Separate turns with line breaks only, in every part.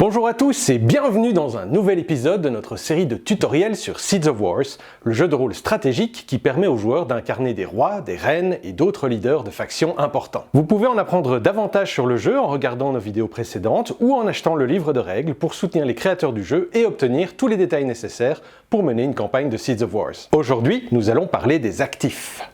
Bonjour à tous et bienvenue dans un nouvel épisode de notre série de tutoriels sur Seeds of Wars, le jeu de rôle stratégique qui permet aux joueurs d'incarner des rois, des reines et d'autres leaders de factions importants. Vous pouvez en apprendre davantage sur le jeu en regardant nos vidéos précédentes ou en achetant le livre de règles pour soutenir les créateurs du jeu et obtenir tous les détails nécessaires pour mener une campagne de Seeds of Wars. Aujourd'hui, nous allons parler des actifs.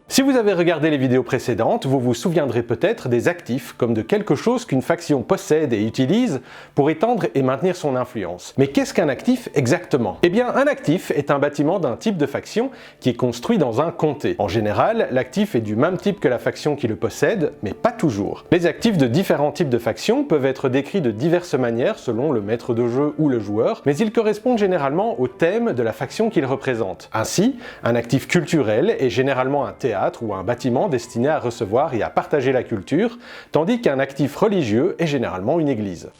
Si vous avez regardé les vidéos précédentes, vous vous souviendrez peut-être des actifs comme de quelque chose qu'une faction possède et utilise pour étendre et maintenir son influence. Mais qu'est-ce qu'un actif exactement? Eh bien, un actif est un bâtiment d'un type de faction qui est construit dans un comté. En général, l'actif est du même type que la faction qui le possède, mais pas toujours. Les actifs de différents types de factions peuvent être décrits de diverses manières selon le maître de jeu ou le joueur, mais ils correspondent généralement au thème de la faction qu'ils représentent. Ainsi, un actif culturel est généralement un théâtre ou un bâtiment destiné à recevoir et à partager la culture, tandis qu'un actif religieux est généralement une église.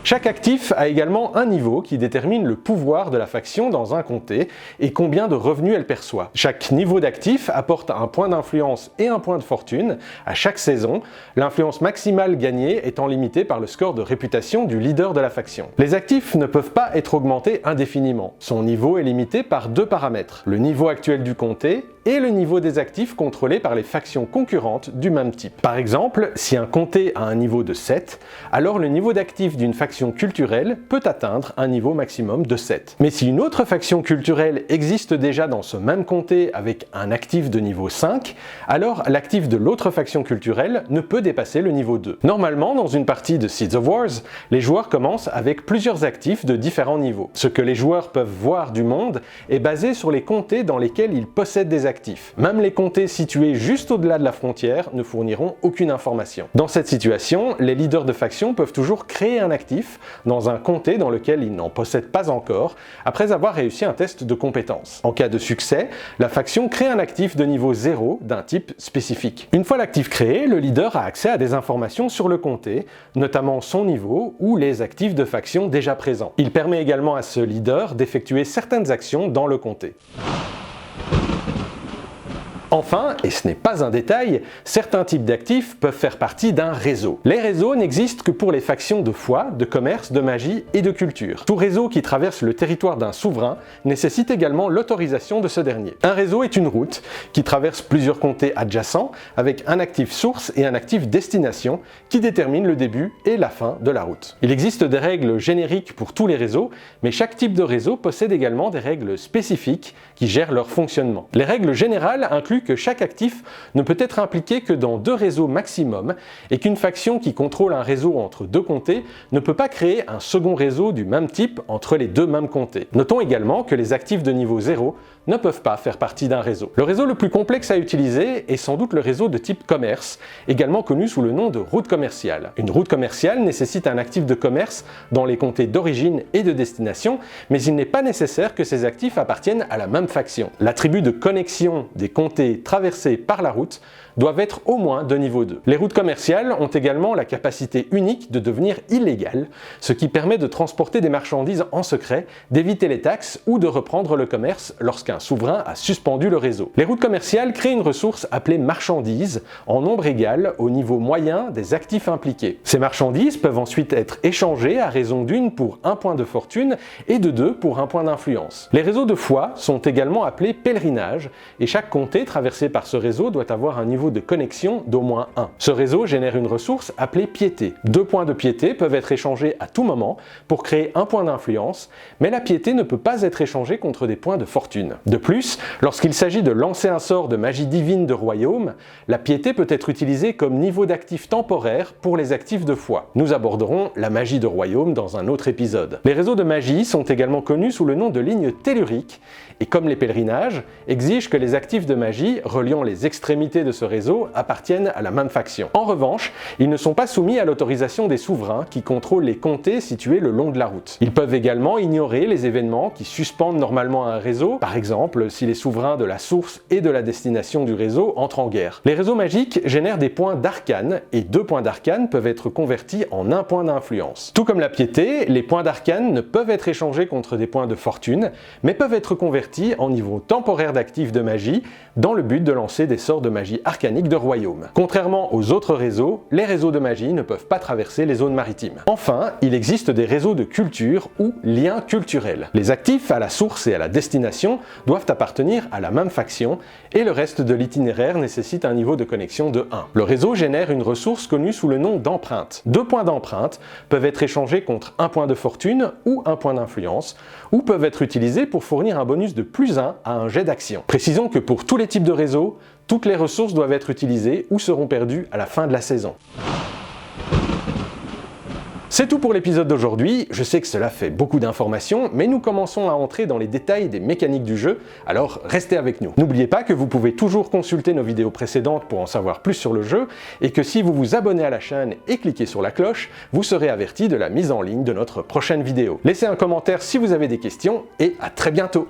Chaque actif a également un niveau qui détermine le pouvoir de la faction dans un comté et combien de revenus elle perçoit. Chaque niveau d'actif apporte un point d'influence et un point de fortune à chaque saison, l'influence maximale gagnée étant limitée par le score de réputation du leader de la faction. Les actifs ne peuvent pas être augmentés indéfiniment. Son niveau est limité par deux paramètres, le niveau actuel du comté et le niveau des actifs contrôlés par les factions concurrentes du même type. Par exemple, si un comté a un niveau de 7, alors le niveau d'actifs d'une faction culturelle peut atteindre un niveau maximum de 7. Mais si une autre faction culturelle existe déjà dans ce même comté avec un actif de niveau 5, alors l'actif de l'autre faction culturelle ne peut dépasser le niveau 2. Normalement, dans une partie de Seeds of Wars, les joueurs commencent avec plusieurs actifs de différents niveaux. Ce que les joueurs peuvent voir du monde est basé sur les comtés dans lesquels ils possèdent des actifs. Même les comtés situés juste au-delà de la frontière ne fourniront aucune information. Dans cette situation, les leaders de faction peuvent toujours créer un actif dans un comté dans lequel ils n'en possèdent pas encore, après avoir réussi un test de compétence. En cas de succès, la faction crée un actif de niveau 0 d'un type spécifique. Une fois l'actif créé, le leader a accès à des informations sur le comté, notamment son niveau ou les actifs de faction déjà présents. Il permet également à ce leader d'effectuer certaines actions dans le comté. Enfin, et ce n'est pas un détail, certains types d'actifs peuvent faire partie d'un réseau. Les réseaux n'existent que pour les factions de foi, de commerce, de magie et de culture. Tout réseau qui traverse le territoire d'un souverain nécessite également l'autorisation de ce dernier. Un réseau est une route qui traverse plusieurs comtés adjacents avec un actif source et un actif destination qui détermine le début et la fin de la route. Il existe des règles génériques pour tous les réseaux, mais chaque type de réseau possède également des règles spécifiques qui gèrent leur fonctionnement. Les règles générales incluent que chaque actif ne peut être impliqué que dans 2 réseaux maximum et qu'une faction qui contrôle un réseau entre 2 comtés ne peut pas créer un second réseau du même type entre les 2 mêmes comtés. Notons également que les actifs de niveau 0 ne peuvent pas faire partie d'un réseau. Le réseau le plus complexe à utiliser est sans doute le réseau de type commerce, également connu sous le nom de route commerciale. Une route commerciale nécessite un actif de commerce dans les comtés d'origine et de destination, mais il n'est pas nécessaire que ces actifs appartiennent à la même faction. L'attribut de connexion des comtés traversés par la route doivent être au moins de niveau 2. Les routes commerciales ont également la capacité unique de devenir illégales, ce qui permet de transporter des marchandises en secret, d'éviter les taxes ou de reprendre le commerce lorsqu'un souverain a suspendu le réseau. Les routes commerciales créent une ressource appelée marchandises en nombre égal au niveau moyen des actifs impliqués. Ces marchandises peuvent ensuite être échangées à raison d'une pour un point de fortune et de 2 pour un point d'influence. Les réseaux de foi sont également appelés pèlerinages et chaque comté traversé par ce réseau doit avoir un niveau de connexion d'au moins 1. Ce réseau génère une ressource appelée piété. 2 points de piété peuvent être échangés à tout moment pour créer un point d'influence, mais la piété ne peut pas être échangée contre des points de fortune. De plus, lorsqu'il s'agit de lancer un sort de magie divine de royaume, la piété peut être utilisée comme niveau d'actif temporaire pour les actifs de foi. Nous aborderons la magie de royaume dans un autre épisode. Les réseaux de magie sont également connus sous le nom de lignes telluriques et comme les pèlerinages, exigent que les actifs de magie reliant les extrémités de ce réseau appartiennent à la même faction. En revanche, ils ne sont pas soumis à l'autorisation des souverains qui contrôlent les comtés situés le long de la route. Ils peuvent également ignorer les événements qui suspendent normalement un réseau, par exemple si les souverains de la source et de la destination du réseau entrent en guerre. Les réseaux magiques génèrent des points d'arcane et 2 points d'arcane peuvent être convertis en 1 point d'influence. Tout comme la piété, les points d'arcane ne peuvent être échangés contre des points de fortune, mais peuvent être convertis convertis en niveau temporaire d'actifs de magie dans le but de lancer des sorts de magie arcanique de royaume. Contrairement aux autres réseaux, les réseaux de magie ne peuvent pas traverser les zones maritimes. Enfin, il existe des réseaux de culture ou liens culturels. Les actifs à la source et à la destination doivent appartenir à la même faction et le reste de l'itinéraire nécessite un niveau de connexion de 1. Le réseau génère une ressource connue sous le nom d'empreinte. 2 points d'empreinte peuvent être échangés contre 1 point de fortune ou 1 point d'influence, ou peuvent être utilisés pour fournir un bonus de +1 à un jet d'action. Précisons que pour tous les types de réseaux, toutes les ressources doivent être utilisées ou seront perdues à la fin de la saison. C'est tout pour l'épisode d'aujourd'hui. Je sais que cela fait beaucoup d'informations, mais nous commençons à entrer dans les détails des mécaniques du jeu, alors restez avec nous. N'oubliez pas que vous pouvez toujours consulter nos vidéos précédentes pour en savoir plus sur le jeu, et que si vous vous abonnez à la chaîne et cliquez sur la cloche, vous serez averti de la mise en ligne de notre prochaine vidéo. Laissez un commentaire si vous avez des questions, et à très bientôt!